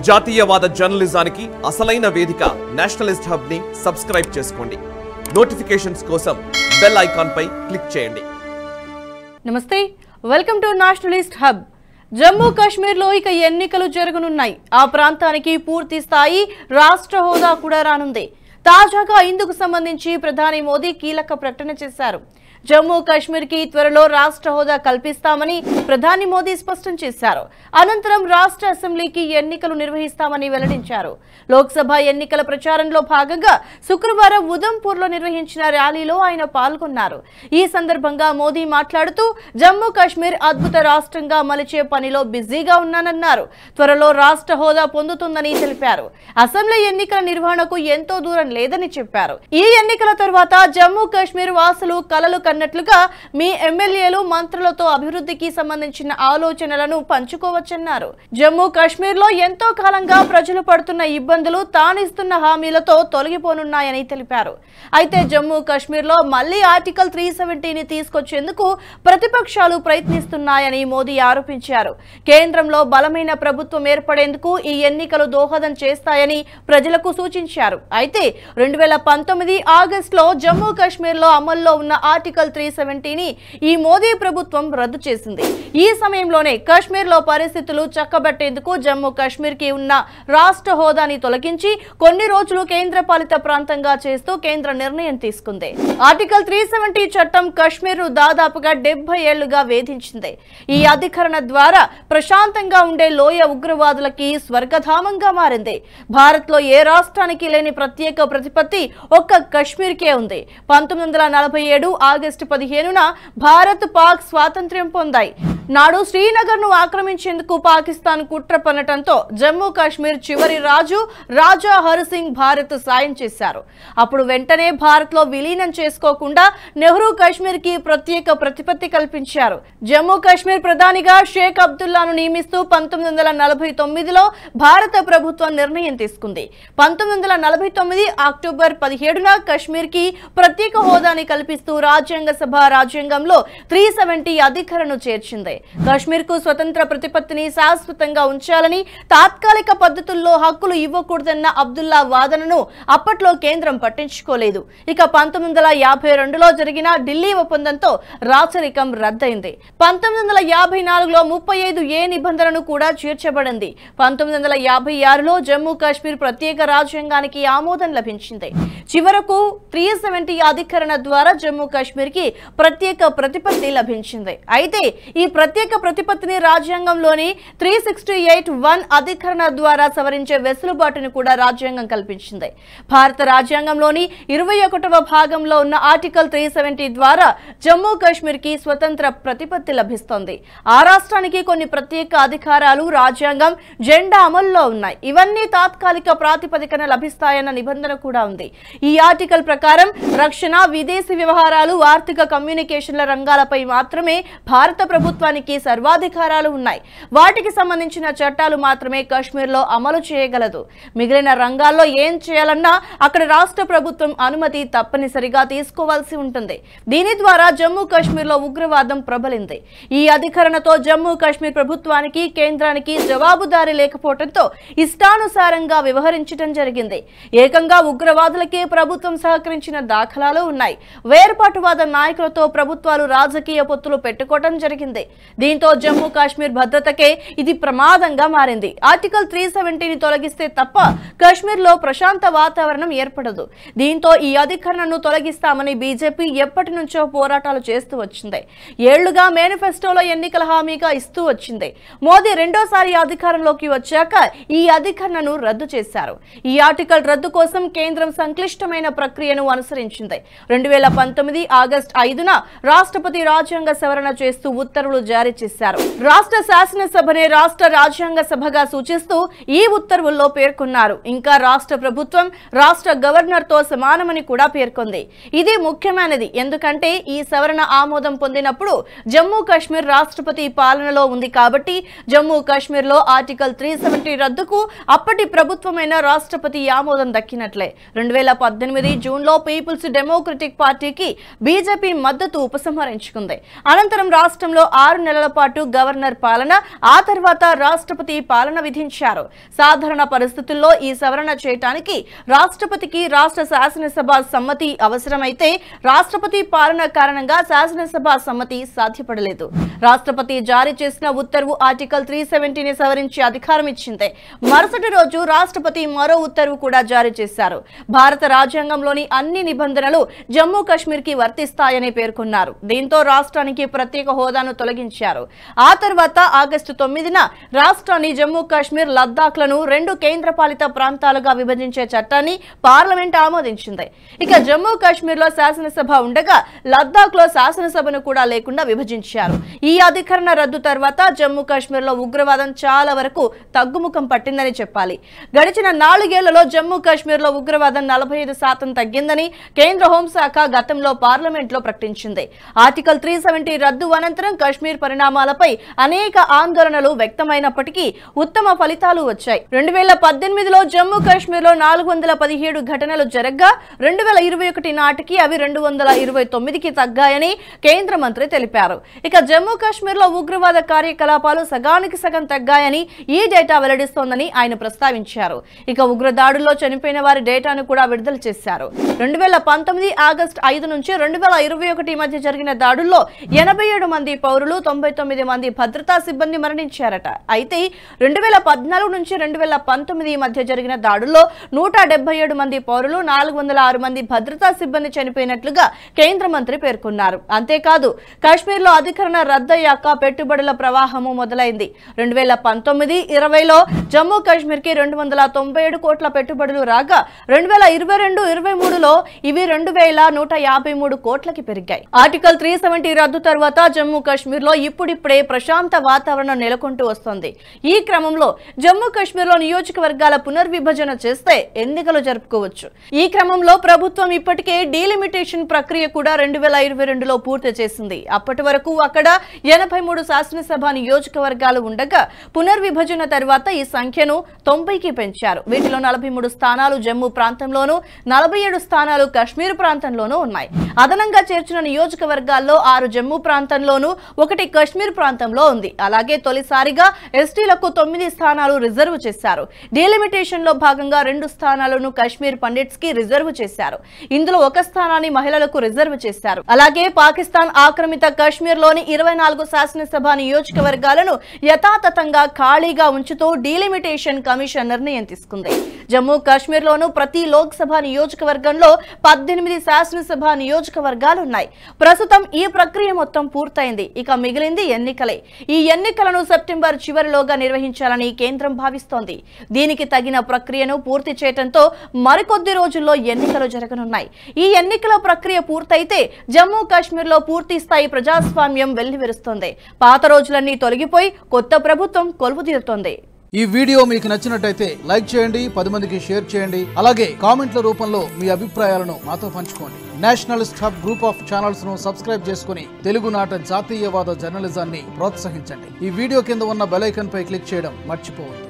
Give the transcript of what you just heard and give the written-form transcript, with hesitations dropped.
జాతీయవాద జర్నలిజానికి అసలైన వేదిక నేషనలిస్ట్ హబ్ ని సబ్స్క్రైబ్ చేసుకోండి. నోటిఫికేషన్స్ కోసం బెల్ ఐకాన్ పై క్లిక్ చేయండి. నమస్తే, welcome to Nationalist hub. Jammu Kashmir లో ఇక ఎన్నికలు జరగనున్నాయి. ఆ ప్రాంతానికి పూర్తి స్థాయి రాష్ట్ర హోదా కూడా రానుంది. తాజాగా ఇందుకు సంబంధించి ప్రధాని మోదీ కీలక ప్రకటన చేశారు. జమ్మూ కాశ్మీర్ కి త్వరలో రాష్ట్ర హోదా కల్పిస్తామని ప్రధాని మోదీ స్పష్టం చేశారు. అనంతరం రాష్ట్ర అసెంబ్లీకి ఎన్నికలు నిర్వహిస్తామని వెల్లడించారు. లోక్సభ ఎన్నికల ప్రచారంలో భాగంగా శుక్రవారం ఉదంపూర్ లో నిర్వహించిన ర్యాలీలో ఆయన పాల్గొన్నారు. ఈ సందర్భంగా మోదీ మాట్లాడుతూ జమ్మూ కాశ్మీర్ అద్భుత రాష్ట్రంగా మలిచే పనిలో బిజీగా ఉన్నానన్నారు. త్వరలో రాష్ట్ర హోదా పొందుతుందని తెలిపారు. అసెంబ్లీ ఎన్నికల నిర్వహణకు ఎంతో దూరం లేదని చెప్పారు. ఈ ఎన్నికల తర్వాత జమ్మూ కాశ్మీర్ వాసులు కలలు కన్నట్లుగా మీ ఎమ్మెల్యేలు మంత్రులతో అభివృద్ధికి సంబంధించిన ఆలోచనలను పంచుకోవచ్చన్నారు. జమ్మూ కాశ్మీర్ లో ఎంతో కాలంగా ప్రజలు పడుతున్న ఇబ్బందులు తానిస్తున్న హామీలతో తొలగిపోనున్నాయని తెలిపారు. అయితే జమ్మూ కాశ్మీర్ లో మళ్లీ ఆర్టికల్ 370ని తీసుకొచ్చేందుకు ప్రతిపక్షాలు ప్రయత్నిస్తున్నాయని మోదీ ఆరోపించారు. కేంద్రంలో బలమైన ప్రభుత్వం ఏర్పడేందుకు ఈ ఎన్నికలు దోహదం చేస్తాయని ప్రజలకు సూచించారు. అయితే 2019 ఆగస్టులో జమ్మూ కాశ్మీర్ లో అమల్లో ఉన్న ఆర్టికల్ 370ని ఈ మోదీ ప్రభుత్వం రద్దు చేసింది. ఈ సమయంలోనే కాశ్మీర్ లో పరిస్థితులు చక్కబెట్టేందుకు జమ్మూ కాశ్మీర్ కి ఉన్న రాష్ట్ర హోదాని తొలగించి కొన్ని రోజులు కేంద్రపాలిత ప్రాంతంగా చేస్తూ కేంద్ర నిర్ణయం తీసుకుంది. ఆర్టికల్ 370 చట్టం కాశ్మీర్ ను దాదాపుగా 70 ఏళ్లుగా వేధించింది. ఈ అధికరణ ద్వారా ప్రశాంతంగా ఉండే లోయ ఉగ్రవాదులకి స్వర్గధామంగా మారింది. భారత్ లో ఏ రాష్ట్రానికి లేని ప్రత్యేక ప్రతిపత్తి ఒక్క కాశ్మీర్ కే ఉంది. 1947 ఆగస్టు 15న భారత్ పాక్ స్వాతంత్ర్యం పొందాయి. నాడు శ్రీనగర్ ను ఆక్రమించేందుకు పాకిస్తాన్ కుట్ర పన్నటంతో జమ్మూ కాశ్మీర్ చివరి రాజు రాజా హరిసింగ్ భారత్ సాయం చేశారు. అప్పుడు వెంటనే భారత్ లో విలీనం చేసుకోకుండా నెహ్రూ కాశ్మీర్ కి ప్రత్యేక ప్రతిపత్తి కల్పించారు. జమ్మూ కాశ్మీర్ ప్రధానిగా షేక్ అబ్దుల్లాను నియమిస్తూ 1949లో భారత ప్రభుత్వం నిర్ణయం తీసుకుంది. 1949 అక్టోబర్ 17న కాశ్మీర్ కి ప్రత్యేక హోదాని కల్పిస్తూ రాజ్యాంగ సభ రాజ్యాంగంలో 370 అధికరణను చేర్చింది. కాశ్మీర్ కు స్వతంత్ర ప్రతిపత్తిని శాశ్వతంగా ఉంచాలని, తాత్కాలిక పద్ధతుల్లో హక్కులు ఇవ్వకూడదన్న అబ్దుల్లా వాదనను అప్పట్లో కేంద్రం పట్టించుకోలేదు. ఇక 1952లో జరిగిన ఢిల్లీ ఒప్పందంతో రాచరికం రద్దయింది. 1954లో 35A నిబంధనను కూడా చేర్చబడింది. 1956లో జమ్మూ కాశ్మీర్ ప్రత్యేక రాజ్యాంగానికి ఆమోదం లభించింది. చివరకు 370 అధికరణ ద్వారా జమ్మూ కాశ్మీర్ కి ప్రత్యేక ప్రతిపత్తి లభించింది. అయితే ఈ ప్రత్యేక ప్రతిపత్తిని రాజ్యాంగంలోని 368(1) అధికరణ ద్వారా సవరించే వెసులుబాటును కూడా రాజ్యాంగం కల్పించింది. భారత రాజ్యాంగంలోని 21వ భాగంలో ఉన్న ఆర్టికల్ 370 ద్వారా జమ్మూ కాశ్మీర్ కి స్వతంత్ర ప్రతిపత్తి లభిస్తోంది. ఆ రాష్ట్రానికి కొన్ని ప్రత్యేక అధికారాలు, రాజ్యాంగం, జెండా అమల్లో ఉన్నాయి. ఇవన్నీ తాత్కాలిక ప్రాతిపదికన లభిస్తాయన్న నిబంధన కూడా ఉంది. ఈ ఆర్టికల్ ప్రకారం రక్షణ, విదేశీ వ్యవహారాలు, ఆర్థిక, కమ్యూనికేషన్ల రంగాలపై మాత్రమే భారత ప్రభుత్వానికి సర్వాధికారాలు ఉన్నాయి. వాటికి సంబంధించిన చట్టాలు మాత్రమే కాశ్మీర్ లో అమలు చేయగలదు. మిగిలిన రంగాల్లో ఏం చేయాలన్నా అక్కడ రాష్ట్ర ప్రభుత్వం అనుమతి తప్పనిసరిగా తీసుకోవాల్సి ఉంటుంది. దీని ద్వారా జమ్మూ కాశ్మీర్ లో ఉగ్రవాదం ప్రబలింది. ఈ అధికరణతో జమ్మూ కాశ్మీర్ ప్రభుత్వానికి, కేంద్రానికి జవాబుదారీ లేకపోవడంతో ఇష్టానుసారంగా వ్యవహరించడం జరిగింది. ఏకంగా ఉగ్రవాదులకే ప్రభుత్వం సహకరించిన దాఖలాలు ఉన్నాయి. వేర్పాటువాద నాయకులతో ప్రభుత్వాలు రాజకీయ పొత్తులు పెట్టుకోవడం జరిగింది. దీంతో జమ్మూ కాశ్మీర్ భద్రతకే ఇది ప్రమాదంగా మారింది. ఆర్టికల్ 370ని తొలగిస్తే తప్ప కాశ్మీర్ లో ప్రశాంత వాతావరణం ఏర్పడదు. దీంతో ఈ అధికరణను తొలగిస్తామని బీజేపీ ఎప్పటి నుంచో పోరాటాలు చేస్తూ వచ్చింది. ఏళ్లుగా మేనిఫెస్టోలో ఎన్నికల హామీగా ఇస్తూ వచ్చింది. మోదీ రెండోసారి అధికారంలోకి వచ్చాక ఈ అధికరణను రద్దు చేశారు. ఈ ఆర్టికల్ రద్దు కోసం కేంద్రం సంక్లిష్టమైన ప్రక్రియను అనుసరించింది. 2019 ఆగస్టు 5న రాష్ట్రపతి రాజ్యాంగ సవరణ చేస్తూ ఉత్తర్వులు జారీ చేశారు. రాష్ట్ర శాసనసభనే రాష్ట్ర రాజ్యాంగ సభగా సూచిస్తూ ఈ ఉత్తర్వుల్లో పేర్కొన్నారు. ఇంకా రాష్ట్ర ప్రభుత్వం రాష్ట్ర గవర్నర్ తో సమానమని కూడా పేర్కొంది. ఇది ముఖ్యమైనది. ఎందుకంటే ఈ సవరణ ఆమోదం పొందినప్పుడు జమ్మూ కాశ్మీర్ రాష్ట్రపతి పాలనలో ఉంది కాబట్టి జమ్మూ కాశ్మీర్ లో ఆర్టికల్ 370 రద్దుకు అప్పటి ప్రభుత్వమైన రాష్ట్రపతి ఆమోదం దక్కినట్లే. 2018 జూన్లో పీపుల్స్ డెమోక్రటిక్ పార్టీకి బీజేపీ బీజేపీ మద్దతు ఉపసంహరించుకుంది. అనంతరం రాష్ట్రంలో 6 నెలల పాటు గవర్నర్ పాలన, ఆ తర్వాత రాష్ట్రపతి పాలన విధించారు. సాధారణ పరిస్థితుల్లో ఈ సవరణ చేయడానికి రాష్ట్రపతికి రాష్ట్ర శాసనసభ సమ్మతి అవసరమైతే రాష్ట్రపతి పాలన కారణంగా శాసనసభ సమ్మతి సాధ్యపడలేదు. రాష్ట్రపతి జారీ చేసిన ఉత్తర్వు ఆర్టికల్ 370ని సవరించి అధికారం ఇచ్చింది. మరుసటి రోజు రాష్ట్రపతి మరో ఉత్తర్వు కూడా జారీ చేశారు. భారత రాజ్యాంగంలోని అన్ని నిబంధనలు జమ్మూ కాశ్మీర్ కి వర్తిస్తాయని పేర్కొన్నారు. దీంతో రాష్ట్రానికి ప్రత్యేక హోదాను తొలగించారు. ఆ తర్వాత ఆగస్టు 9న రాష్ట్రాన్ని జమ్మూ కాశ్మీర్, లద్దాఖ్లను 2 కేంద్రపాలిత ప్రాంతాలుగా విభజించే చట్టాన్ని పార్లమెంట్ ఆమోదించింది. ఇక జమ్మూ కాశ్మీర్ లో శాసనసభ ఉండగా లద్దాఖ్ లో శాసనసభను కూడా లేకుండా విభజించారు. ఈ అధికరణ రద్దు తర్వాత జమ్మూ కాశ్మీర్ లో ఉగ్రవాదం చాలా వరకు తగ్గుముఖం పట్టిందని చెప్పాలి. గడిచిన 4 ఏళ్లలో జమ్మూ కాశ్మీర్ లో ఉగ్రవాదం 45% తగ్గిందని కేంద్ర హోంశాఖ గతంలో పార్లమెంట్ లో ప్రకటించింది. ఆర్టికల్ 370 రద్దు అనంతరం కాశ్మీర్ పరిణామాలపై అనేక ఆందోళనలు వ్యక్తమైనప్పటికీ ఉత్తమ ఫలితాలు వచ్చాయి. 2018లో జమ్మూ కాశ్మీర్ లో 417 ఘటనలు జరగ్గా 2021 నాటికి అవి 229కి తగ్గాయని కేంద్ర మంత్రి తెలిపారు. ఇక జమ్మూ కాశ్మీర్ లో ఉగ్రవాద కార్యకలాపాలు సగానికి సగం తగ్గాయని ఈ డేటా వెల్లడిస్తోందని ఆయన ప్రస్తావించారు. ఇక ఉగ్రదాడుల్లో చనిపోయిన వారి డేటాను కూడా విడుదల చేశారు. 2019 ఆగస్టు 5 నుంచి 2021 మధ్య జరిగిన దాడుల్లో 87 మంది పౌరులు, 99 మంది భద్రతా సిబ్బంది మరణించారట. అయితే 2014 నుంచి 2019 మధ్య జరిగిన దాడుల్లో 177 మంది పౌరులు, 406 మంది భద్రతా సిబ్బంది చనిపోయినట్లుగా కేంద్ర మంత్రి పేర్కొన్నారు. అంతేకాదు కాశ్మీర్ లో అధికరణ రద్దయ్యాక పెట్టుబడుల ప్రవాహము మొదలైంది. 2019-20లో జమ్మూ కాశ్మీర్ కి 297 కోట్ల పెట్టుబడులు రాగా 2022-23లో ఇవి 2153 కోట్లకి పెరిగాయి. ఆర్టికల్ 370 రద్దు తర్వాత జమ్మూ కాశ్మీర్ లో ఇప్పుడిప్పుడే ప్రశాంత వాతావరణం నెలకొంటూ వస్తోంది. ఈ క్రమంలో జమ్మూ కాశ్మీర్ లో నియోజకవర్గాల పునర్విభజన చేస్తే ఎన్నికలు జరుపుకోవచ్చు. ఈ క్రమంలో ప్రభుత్వం ఇప్పటికే డీలిమిటేషన్ ప్రక్రియ కూడా 2022లో పూర్తి చేసింది. అప్పటి వరకు అక్కడ 83 శాసనసభ నియోజకవర్గాలు ఉండగా పునర్విభజన తర్వాత ఈ సంఖ్యను 90కి పెంచారు. వీటిలో 43 స్థానాలు జమ్మూ ప్రాంతంలోనూ, 47 స్థానాలు కాశ్మీర్ ప్రాంతంలోనూ ఉన్నాయి. అదనంగా చేర్చిన నియోజకవర్గాల్లో 6 జమ్మూ ప్రాంతంలోనూ, 1 కాశ్మీర్ ప్రాంతంలో ఉంది. అలాగే తొలిసారిగా ఎస్టీలకు 9 స్థానాలు రిజర్వ్ చేశారు. డీలిమిటేషన్ లో భాగంగా 2 స్థానాలను కాశ్మీర్ పండిట్స్ కి రిజర్వ్ చేశారు. ఇందులో 1 స్థానాన్ని మహిళలకు రిజర్వ్ చేశారు. అలాగే పాకిస్తాన్ ఆక్రమిత కాశ్మీర్ లోని 24 శాసనసభ నియోజకవర్గాలను యథాతథంగా ఖాళీగా ఉంచుతూ డీలిమిటేషన్ కమిషన్ నిర్ణయం తీసుకుంది. జమ్మూ కాశ్మీర్ లోను ప్రతి లోక్సభ నియోజకవర్గంలో 18 శాసనసభ నియోజకవర్గాలు ఉన్నాయి. ప్రస్తుతం ఈ ప్రక్రియ మొత్తం పూర్తయింది. ఇక మిగిలింది ఎన్నికలే. ఈ ఎన్నికలను సెప్టెంబర్ చివరిలోగా నిర్వహించాలని కేంద్రం భావిస్తోంది. దీనికి తగిన ప్రక్రియను పూర్తి చేయడంతో మరికొద్ది రోజుల్లో ఎన్నికలు జరగనున్నాయి. ఈ ఎన్నికల ప్రక్రియ పూర్తయితే జమ్మూ కాశ్మీర్ లో పూర్తి స్థాయి ప్రజాస్వామ్యం వెల్లివిరుస్తోంది. పాత రోజులన్నీ తొలగిపోయి కొత్త ప్రభుత్వం కొలువుదీరుతోంది. ఈ వీడియో మీకు నచ్చినట్టయితే లైక్ చేయండి, 10 మందికి షేర్ చేయండి. అలాగే కామెంట్ల రూపంలో మీ అభిప్రాయాలను మాతో పంచుకోండి. Nationalist hub group of channels ను సబ్స్క్రైబ్ చేసుకుని తెలుగునాట జాతీయవాద జర్నలిజాన్ని ప్రోత్సహించండి. ఈ వీడియో కింద ఉన్న బెల్ ఐకాన్ పై క్లిక్ చేయడం మర్చిపోవద్దు.